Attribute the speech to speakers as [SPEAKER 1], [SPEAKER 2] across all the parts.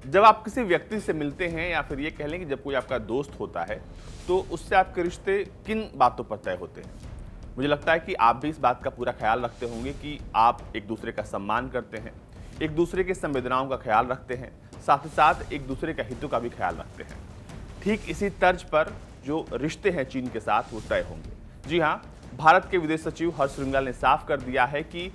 [SPEAKER 1] जब आप किसी व्यक्ति से मिलते हैं या फिर ये कह लें कि जब कोई आपका दोस्त होता है तो उससे आपके रिश्ते किन बातों पर तय होते हैं। मुझे लगता है कि आप भी इस बात का पूरा ख्याल रखते होंगे कि आप एक दूसरे का सम्मान करते हैं, एक दूसरे की संवेदनाओं का ख्याल रखते हैं, साथ ही साथ एक दूसरे के हितों का भी ख्याल रखते हैं। ठीक इसी तर्ज पर जो रिश्ते हैं चीन के साथ वो तय होंगे। जी हाँ, भारत के विदेश सचिव हर्ष श्रृंगला ने साफ कर दिया है कि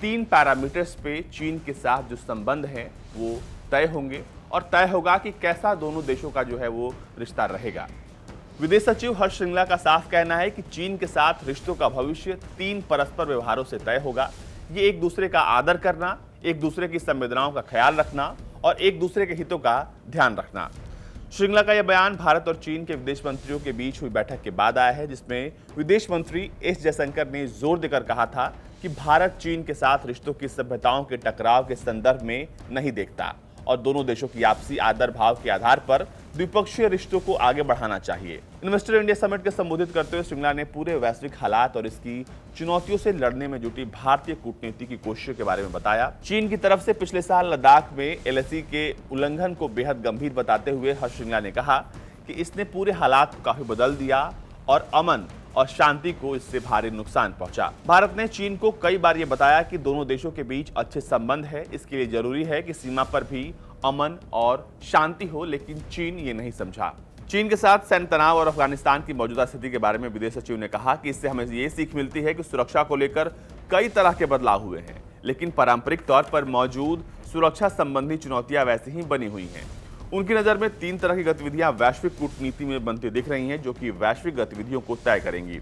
[SPEAKER 1] 3 पैरामीटर्स पे चीन के साथ जो संबंध हैं वो तय होंगे और तय होगा कि कैसा दोनों देशों का जो है वो रिश्ता रहेगा। विदेश सचिव हर्ष श्रृंगला का साफ कहना है कि चीन के साथ रिश्तों का भविष्य 3 परस्पर व्यवहारों से तय होगा। ये एक दूसरे का आदर करना, एक दूसरे की संवेदनाओं का ख्याल रखना और एक दूसरे के हितों का ध्यान रखना। श्रृंगला का यह बयान भारत और चीन के विदेश मंत्रियों के बीच हुई बैठक के बाद आया है, जिसमें विदेश मंत्री एस जयशंकर ने जोर देकर कहा था कि भारत चीन के साथ रिश्तों की सभ्यताओं के टकराव के संदर्भ में नहीं देखता और दोनों देशों की आपसी आदर भाव के आधार पर द्विपक्षीय रिश्तों को आगे बढ़ाना चाहिए। इन्वेस्टर इंडिया समिट को संबोधित करते हुए श्रृंगला ने पूरे वैश्विक हालात और इसकी चुनौतियों से लड़ने में जुटी भारतीय कूटनीति की कोशिशों के बारे में बताया। चीन की तरफ से पिछले साल लद्दाख में एलएसी के उल्लंघन को बेहद गंभीर बताते हुए हर्ष श्रृंगला ने कहा कि इसने पूरे हालात को काफी बदल दिया और अमन और शांति को इससे भारी नुकसान पहुंचा। भारत ने चीन को कई बार यह बताया कि दोनों देशों के बीच अच्छे संबंध है, इसके लिए जरूरी है कि सीमा पर भी अमन और शांति हो, लेकिन चीन ये नहीं समझा। चीन के साथ सैन्य तनाव और अफगानिस्तान की मौजूदा स्थिति के बारे में विदेश सचिव ने कहा कि इससे हमें ये सीख मिलती है कि सुरक्षा को लेकर कई तरह के बदलाव हुए हैं, लेकिन पारंपरिक तौर पर मौजूद सुरक्षा संबंधी चुनौतियां वैसी ही बनी हुई हैं। उनकी नज़र में 3 तरह की गतिविधियां वैश्विक कूटनीति में बनती दिख रही हैं, जो कि वैश्विक गतिविधियों को तय करेंगी।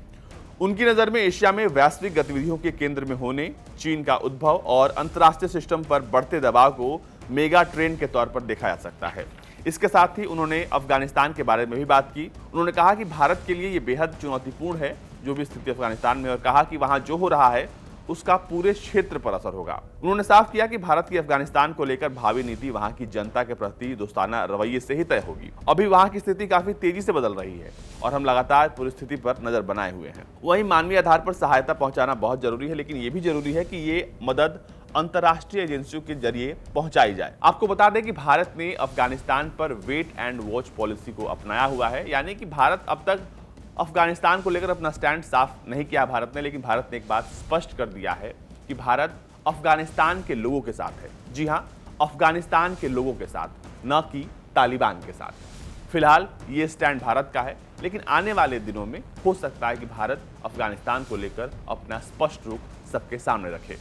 [SPEAKER 1] उनकी नज़र में एशिया में वैश्विक गतिविधियों के केंद्र में होने, चीन का उद्भव और अंतर्राष्ट्रीय सिस्टम पर बढ़ते दबाव को मेगा ट्रेंड के तौर पर देखा जा सकता है। इसके साथ ही उन्होंने अफगानिस्तान के बारे में भी बात की। उन्होंने कहा कि भारत के लिए ये बेहद चुनौतीपूर्ण है जो भी स्थिति अफगानिस्तान में, और कहा कि वहाँ जो हो रहा है उसका पूरे क्षेत्र पर असर होगा। उन्होंने साफ किया कि भारत की अफगानिस्तान को लेकर भावी नीति वहां की जनता के प्रति दोस्ताना रवैये से ही तय होगी। अभी वहां की स्थिति काफी तेजी से बदल रही है और हम लगातार पूरी स्थिति पर नजर बनाए हुए हैं। वहीं मानवीय आधार पर सहायता पहुंचाना बहुत जरूरी है, लेकिन ये भी जरूरी है कि ये मदद अंतर्राष्ट्रीय एजेंसियों के जरिए पहुंचाई जाए। आपको बता दें कि भारत ने अफगानिस्तान पर वेट एंड वॉच पॉलिसी को अपनाया हुआ है, यानी कि भारत अब तक अफगानिस्तान को लेकर अपना स्टैंड साफ नहीं किया भारत ने, लेकिन भारत ने एक बात स्पष्ट कर दिया है कि भारत अफगानिस्तान के लोगों के साथ है। जी हां, अफगानिस्तान के लोगों के साथ, न कि तालिबान के साथ। फिलहाल ये स्टैंड भारत का है, लेकिन आने वाले दिनों में हो सकता है कि भारत अफगानिस्तान को लेकर अपना स्पष्ट रुख सबके सामने रखे।